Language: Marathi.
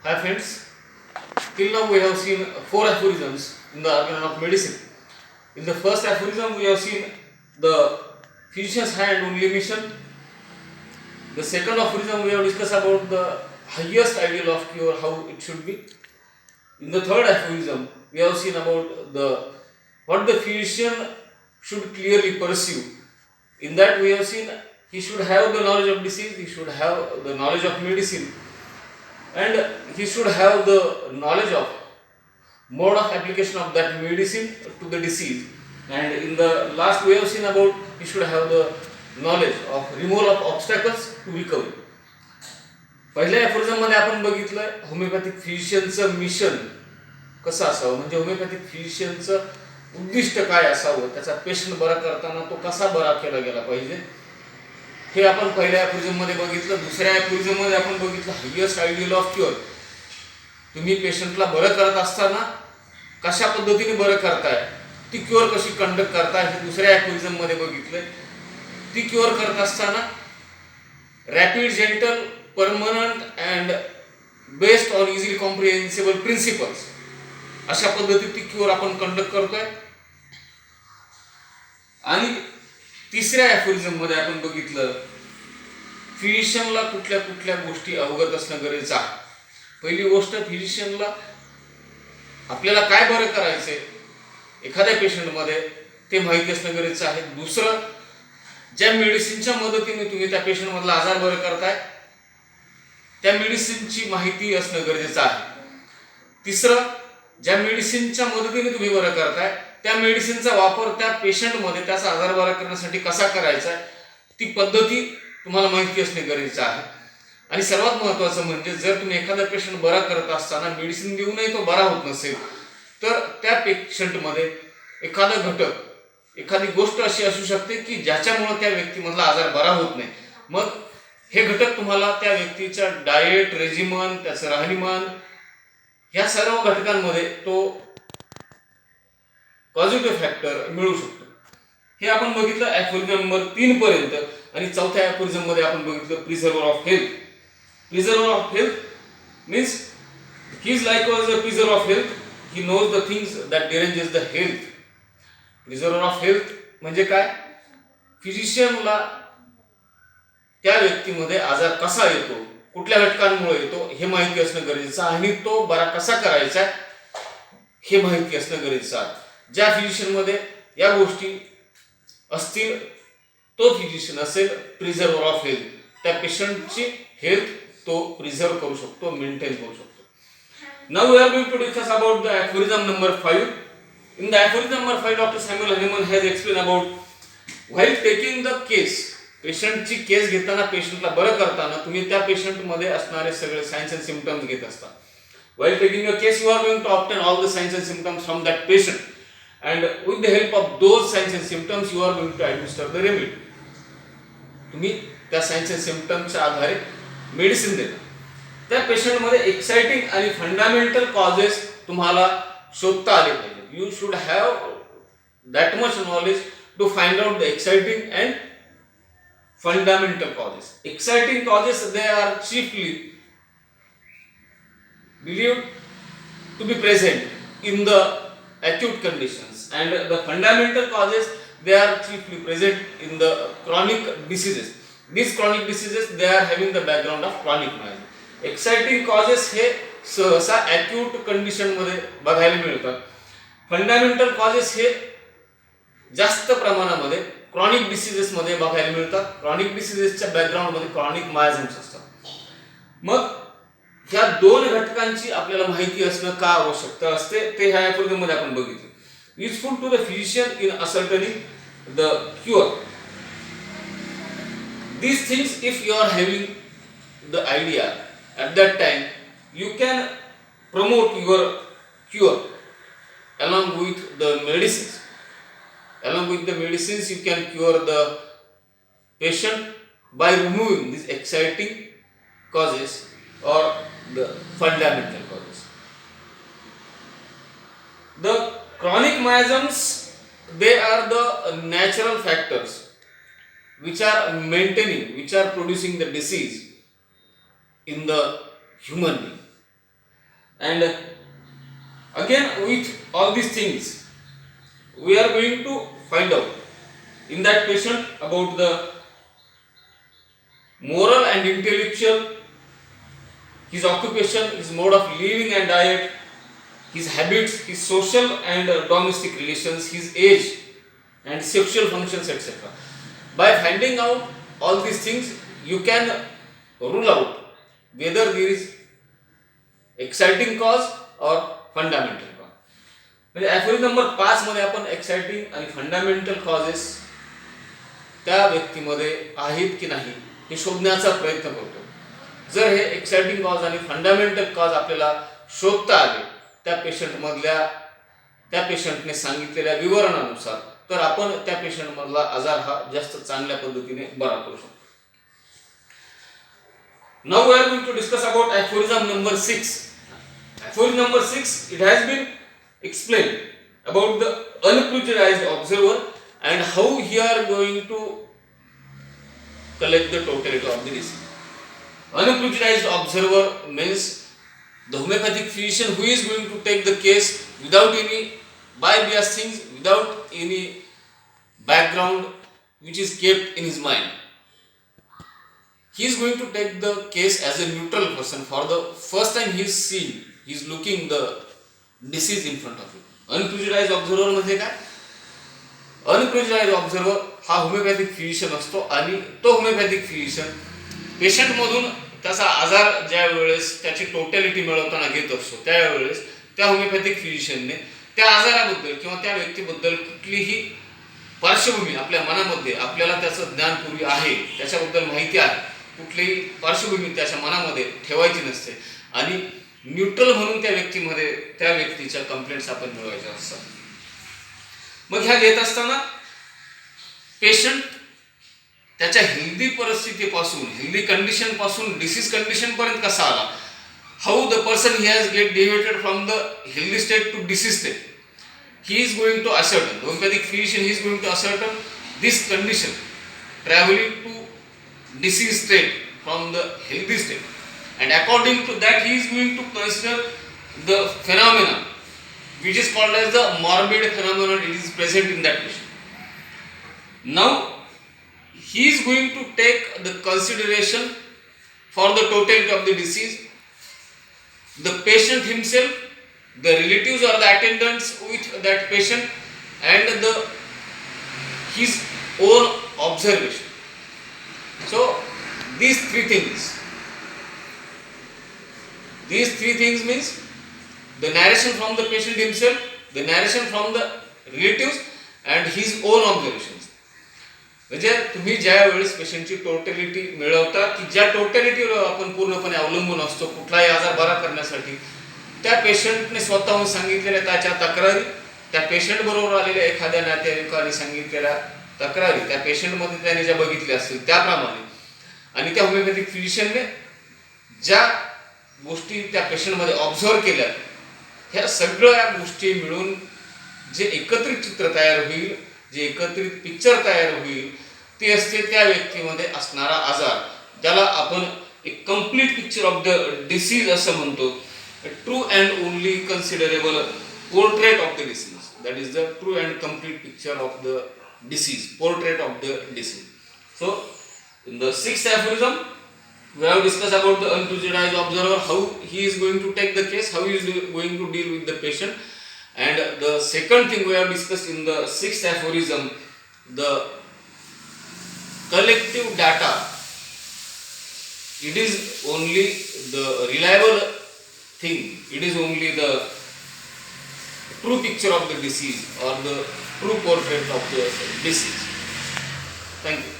Hi friends, till now we have seen four aphorisms in the organ of medicine. In the first aphorism we have seen the physician's hand only mission. The second aphorism we have discussed about the highest ideal of cure, how it should be. In the third aphorism we have seen about the what the physician should clearly pursue. In that we have seen he should have the knowledge of disease, he should have the knowledge of medicine, and he should have the knowledge of mode of application of that medicine to the disease. And in the last we have seen about he should have the knowledge of removal of obstacles to recovery. पहिल्या एफोरिझम मध्ये आपण बघितलं होमिओपॅथिक फिजिशियनचं मिशन कसं असावं, म्हणजे होमिओपॅथिक फिजिशियनचं उद्दिष्ट काय असावं, त्याचा पेशंट बरा करताना तो कसा बरा केला गेला पाहिजे हे आपण पहिल्या एफोरिझम मध्ये बघितलं. दुसऱ्या एफोरिझम मध्ये आपण बघितलं हायेस्ट आयडियल ऑफ क्युअर. तुम्ही पेशंटला बरं करत असताना कशा पद्धतीने बरं करताय, ती क्युअर कशी कंडक्ट करताय हे दुसऱ्या एफोरिझम मध्ये बघितलंय. ती क्युअर करत असताना rapid, gentle, permanent and based on easily comprehensible principles अशा पद्धतीत ती क्युअर आपण कंडक्ट करतोय. आणि तिसऱ्या एफोरिझम मध्ये आपण बघितलं फिजिशियनला कुठल्या कुठल्या गोष्टी अवगत असणं गरजेचं आहे. पहिली गोष्ट, फिजिशियनला आपल्याला काय बरं करायचंय एखाद्या पेशंटमध्ये ते माहिती असणं गरजेचं आहे. दुसरं, ज्या मेडिसिनच्या मदतीने तुम्ही त्या पेशंटमधला आजार बरं करताय त्या मेडिसिनची माहिती असणं गरजेचं आहे. तिसरं, ज्या मेडिसिनच्या मदतीने तुम्ही बरं करताय त्या मेडिसिनचा वापर त्या पेशंटमध्ये त्याचा आजार बरा करण्यासाठी कसा करायचा ती पद्धती तुम्हाला माहिती असणे गरजेचं आहे. आणि सर्वात महत्त्वाचं म्हणजे जर तुम्ही एखादा पेशंट बरा करत असताना मेडिसिन देऊनही तो बरा होत नसेल तर त्या पेशंटमध्ये एखादा घटक, एखादी गोष्ट अशी असू शकते की ज्याच्यामुळे त्या व्यक्तीमधला आजार बरा होत नाही. मग हे घटक तुम्हाला त्या व्यक्तीच्या डाएट, रेजिमन, त्याचं राहणीमान या सर्व घटकांमध्ये तो पॉझिटिव्ह फॅक्टर मिळू शकतो. हे आपण बघितलं एफोरिझम नंबर 3 पर्यंत. आणि चौथ्या एफोरिझम मध्ये आपण बघितलं preserver of health. Preserver of health means he is likewise a preserver of health, he knows the things that deranges the health. Preserver of health म्हणजे काय, फिजिशियनला त्या व्यक्तीमध्ये आजार कसा येतो, कुठल्या घटकांमुळे येतो हे माहिती असणं गरजेचं आहे आणि तो बरा कसा करायचा हे माहिती असणं गरजेचं आहे. ज्या फिजिशियनमध्ये या गोष्टी असतील तो फिजिशियन असेल प्रिझर्वर ऑफ हेल्थ. त्या पेशंटची हेल्थ तो प्रिझर्व करू शकतो, मेंटेन करू शकतो. Now we are going to discuss about the aphorism number 5. In the aphorism number 5 doctor Samuel Hahnemann has explain about while taking the case. पेशंटची केस घेताना, पेशंटला बरं करताना तुम्ही त्या पेशंटमध्ये असणारे सगळे साइन्स अँड सिम्पटम्स घेत असता. While taking a case, you are going to obtain all the signs and symptoms from that patient, and with the help of those signs and symptoms, you are going to administer the remedy. तुम्ही त्या साइन्स अँड सिम्पटम्सच्या आधारे मेडिसिन देता. त्या पेशंटमध्ये एक्साइटिंग आणि फंडामेंटल कॉजेस तुम्हाला शोधता आले पाहिजे. You should have that much knowledge to find out the exciting and fundamental causes. Exciting causes, they are chiefly believed to be present in the acute conditions, and the fundamental causes, they are chiefly present in the chronic diseases. These chronic diseases, they are having the background of chronic miasm. Exciting causes हे सहसा acute condition मध्ये बघायला मिळतात. fundamental causes हे जास्त प्रमाणामध्ये क्रॉनिक डिसीजेस मध्ये बघायला मिळतात. क्रॉनिक डिसीजेसच्या बॅकग्राऊंड मध्ये क्रॉनिक मायझम्स असतात. मग ह्या दोन घटकांची आपल्याला माहिती असणं का आवश्यक असते ते ह्या एफोरिझम मध्ये आपण बघितलं. Useful to the physician in ascertaining the cure. These things, if you are having the idea at that time, you can promote your cure along with the medicines. Along with the medicines, you can cure the patient by removing these exciting causes or the fundamental causes. The chronic miasms, they are the natural factors which are maintaining, which are producing the disease in the human being. And again, with all these things, we are going to find out in that patient about the moral and intellectual, his occupation, his mode of living and diet, his habits, his social and domestic relations, his age and sexual functions, etc. By finding out all these things, you can rule out whether there is exciting cause or fundamental cause. म्हणजे ॲफोरिझम नंबर 5 मध्ये आपण एक्साइटिंग आणि फंडामेंटल कॉजेस त्या व्यक्तीमध्ये आहेत की नाही हे शोधण्याचा प्रयत्न करतो. जर हे एक्साइटिंग कॉज आणि फंडामेंटल कॉज आपल्याला शोधता आले त्या पेशंटने सांगितलेल्या विवरणानुसार, तर आपण त्या पेशंटमधला आजार हा जास्त चांगल्या पद्धतीने बरा करू शकतो. Now we are going to discuss about aphorism number 6. Aphorism number 6, it has been explained about the unprejudiced observer and how he are going to collect the totality of the disease. Unprejudiced observer means the homeopathic physician who is going to take the case without any bias things, without any background which is kept in his mind. He is going to take the case as a neutral person. For the first time he is seeing, he is looking the disease in front of him. Unprejudiced observer म्हणजे काय? Unprejudiced observer हा होमिओपॅथिक फिजिशियन असतो आणि तो होमिओपॅथिक फिजिशियन पेशंट मधून त्याचा आजार ज्या वेळेस त्याची टोटॅलिटी मिळवताना घेत असतो, त्यावेळेस त्या होमिओपॅथिक फिजिशियनने त्या आजाराबद्दल किंवा त्या व्यक्तीबद्दल कुठलीही पार्श्वभूमी आपल्या मनामध्ये, आपल्याला त्याचं ज्ञानपूर्वी आहे, त्याच्याबद्दल माहिती आहे, कुठलीही पार्श्वभूमी त्याच्या मनामध्ये ठेवायची नसते आणि न्यूट्रल म्हणून त्या व्यक्तीच्या कंप्लेंट्स आपण मिळवायच्या असतात. मग ह्या घेत असताना पेशंट त्याच्या हेल्दी परिस्थितीपासून, हेल्दी कंडिशन पासून डिसीज कंडिशन पर्यंत कसा आला, how the person he has get deviated from the healthy state to disease state, he is going to ascertain, the homeopathic physician he is going to ascertain this condition traveling to disease state from the healthy state, and according to that he is going to consider the phenomenon which is called as the morbid phenomenon it is present in that patient. Now he is going to take the consideration for the totality of the disease, the patient himself, the relatives or the attendants with that patient, and his own observation. So these three things means the narration from the patient himself, the narration from the relatives and his own observations. म्हणजे तुम्ही ज्या वेळेस पेशंटची टोटॅलिटी मिळवता की ज्या टोटॅलिटीवर आपण पूर्णपणे अवलंबून असतो कुठलाही आजार बरा करण्यासाठी, त्या पेशंटने स्वतःहून सांगितलेल्या त्याच्या तक्रारी, त्या पेशंट बरोबर आलेल्या एखाद्या नातेवाईकाने सांगितलेल्या तक्रारी, त्या पेशंटमध्ये त्याने ज्या बघितल्या असतील त्याप्रमाणे, आणि त्या होमिओपॅथिक फिजिशियनने ज्या गोष्टी त्या पेशंटमध्ये ऑब्झर्व केल्या, ह्या सगळ्या गोष्टी मिळून जे एकत्रित चित्र तयार होईल, जे एकत्रित पिक्चर तयार होईल, ते असते त्या व्यक्तीमध्ये असणारा आजार, ज्याला आपण एक complete picture of the disease असं म्हणतो. A true and only considerable portrait of the disease. That is the true and complete picture of the disease, portrait of the disease. So, in the 6th aphorism, we have discussed about the unprejudiced observer, how he is going to take the case, how he is going to deal with the patient. And the second thing we have discussed in the 6th aphorism, the collective data. It is only the reliable thing, it is only the true picture of the disease or the true portrait of the disease. Thank you.